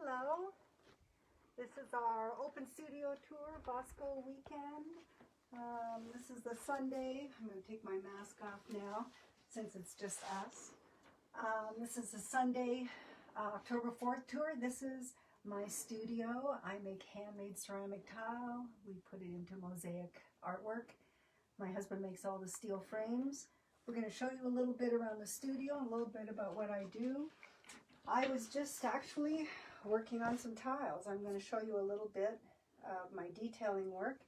Hello, this is our open studio tour, BOSCO weekend. This is the Sunday. I'm going to take my mask off now since it's just us. This is the Sunday, October 4th tour. This is my studio. I make handmade ceramic tile. We put it into mosaic artwork. My husband makes all the steel frames. We're going to show you a little bit around the studio, a little bit about what I do. I was just actually working on some tiles. I'm going to show you a little bit of my detailing work,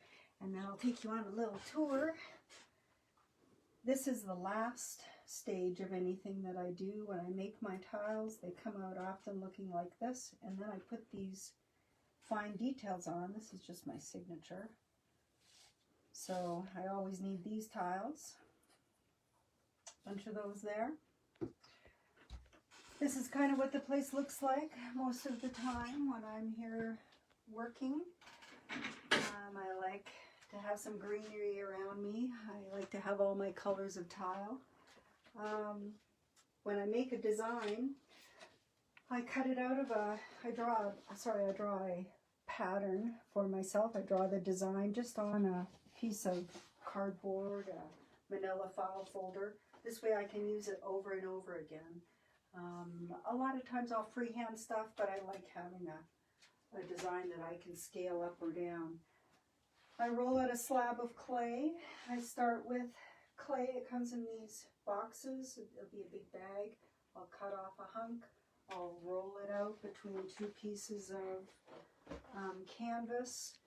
and then I'll take you on a little tour. This is the last stage of anything that I do. When I make my tiles, they come out often looking like this, and then I put these fine details on. This is just my signature. So I always need these tiles. Bunch of those there. This is kind of what the place looks like most of the time when I'm here working. I like to have some greenery around me. I like to have all my colors of tile. When I make a design, I cut it out of I draw a pattern for myself. I draw the design just on a piece of cardboard, a manila file folder. This way I can use it over and over again. A lot of times I'll freehand stuff, but I like having a design that I can scale up or down. I roll out a slab of clay. I start with clay. It comes in these boxes. It'll be a big bag. I'll cut off a hunk. I'll roll it out between two pieces of canvas.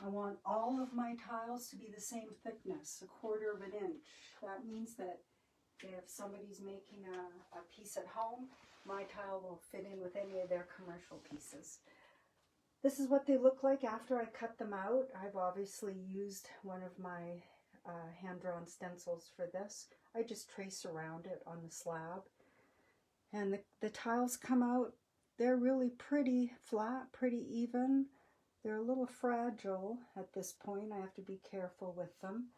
I want all of my tiles to be the same thickness, 1/4 of an inch. That means that if somebody's making a piece at home, my tile will fit in with any of their commercial pieces. This is what they look like after I cut them out. I've obviously used one of my hand-drawn stencils for this. I just trace around it on the slab. And the tiles come out, they're really pretty flat, pretty even. They're a little fragile at this point. I have to be careful with them.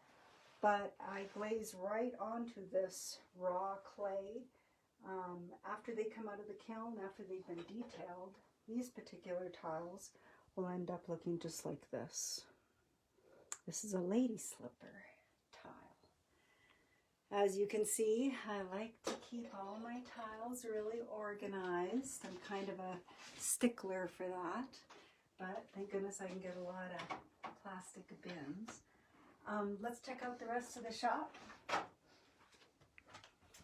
But I glaze right onto this raw clay. After they come out of the kiln, after they've been detailed, these particular tiles will end up looking just like this. This is a lady slipper tile. As you can see, I like to keep all my tiles really organized. I'm kind of a stickler for that, but thank goodness I can get a lot of plastic bins. Let's check out the rest of the shop.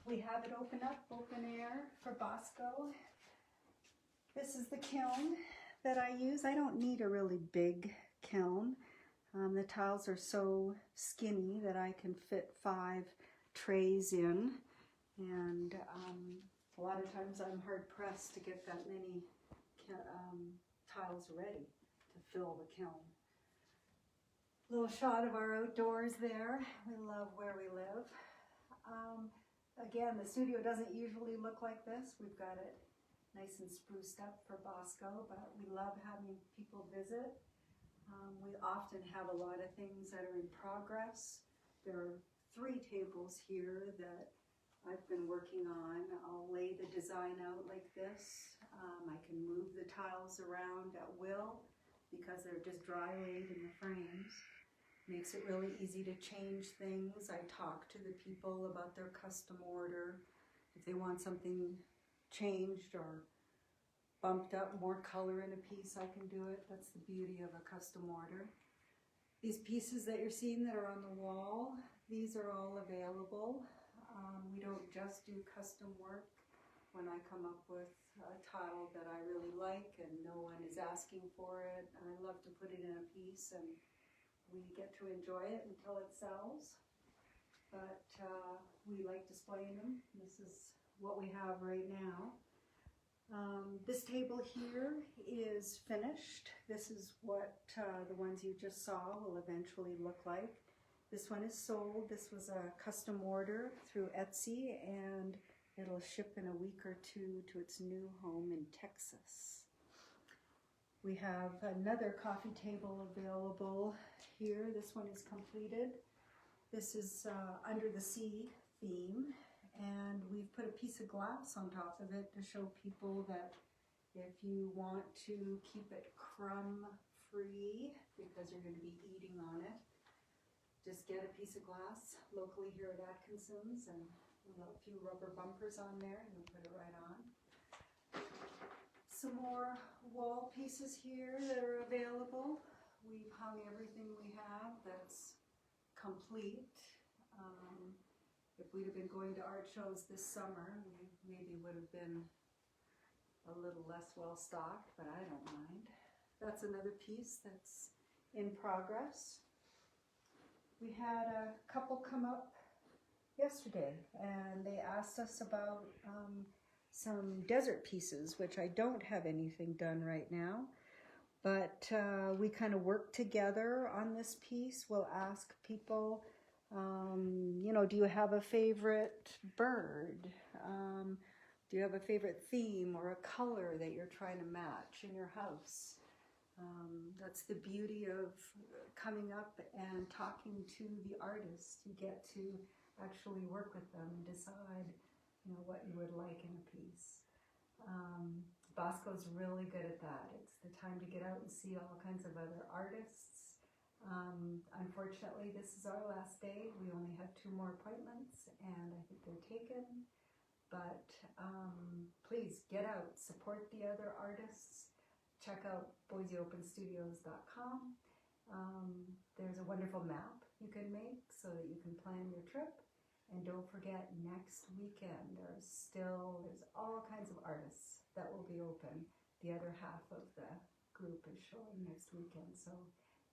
We have it open up, open air for BOSCO. This is the kiln that I use. I don't need a really big kiln. The tiles are so skinny that I can fit 5 trays in. And a lot of times I'm hard pressed to get that many tiles ready to fill the kiln. Little shot of our outdoors there. We love where we live. Again, the studio doesn't usually look like this. We've got it nice and spruced up for BOSCO, but we love having people visit. We often have a lot of things that are in progress. There are 3 tables here that I've been working on. I'll lay the design out like this. I can move the tiles around at will because they're just dry laid in the frames. Makes it really easy to change things. I talk to the people about their custom order. If they want something changed or bumped up, more color in a piece, I can do it. That's the beauty of a custom order. These pieces that you're seeing that are on the wall, these are all available. We don't just do custom work. When I come up with a tile that I really like and no one is asking for it, I love to put it in a piece and we get to enjoy it until it sells. But we like displaying them. This is what we have right now. This table here is finished. This is what the ones you just saw will eventually look like. This one is sold. This was a custom order through Etsy, and it'll ship in a week or 2 to its new home in Texas. We have another coffee table available here. This one is completed. This is under the sea theme, and we've put a piece of glass on top of it to show people that If you want to keep it crumb free because you're going to be eating on it, just get a piece of glass locally here at Atkinson's and a few rubber bumpers on there and you'll put it right on. Some more wall pieces here that are available. We've hung everything we have that's complete. If we'd have been going to art shows this summer, we maybe would have been a little less well stocked, but I don't mind. That's another piece that's in progress. We had a couple come up yesterday and they asked us about some desert pieces, which I don't have anything done right now, but we kind of work together on this piece. We'll ask people, you know, do you have a favorite bird? Do you have a favorite theme or a color that you're trying to match in your house? That's the beauty of coming up and talking to the artists. You get to actually work with them and decide, you know, what you would like in a piece. BOSCO's really good at that. It's the time to get out and see all kinds of other artists. Unfortunately, this is our last day. We only have 2 more appointments and I think they're taken. But please get out, support the other artists. Check out BoiseOpenStudios.com. There's a wonderful map you can make so that you can plan your trip. And don't forget, next weekend there's all kinds of artists that will be open. The other half of the group is showing next weekend. So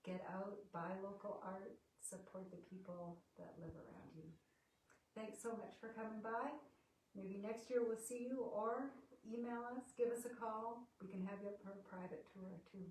get out, buy local art, support the people that live around you. Thanks so much for coming by. Maybe next year we'll see you, or email us, give us a call. We can have you up for a private tour too.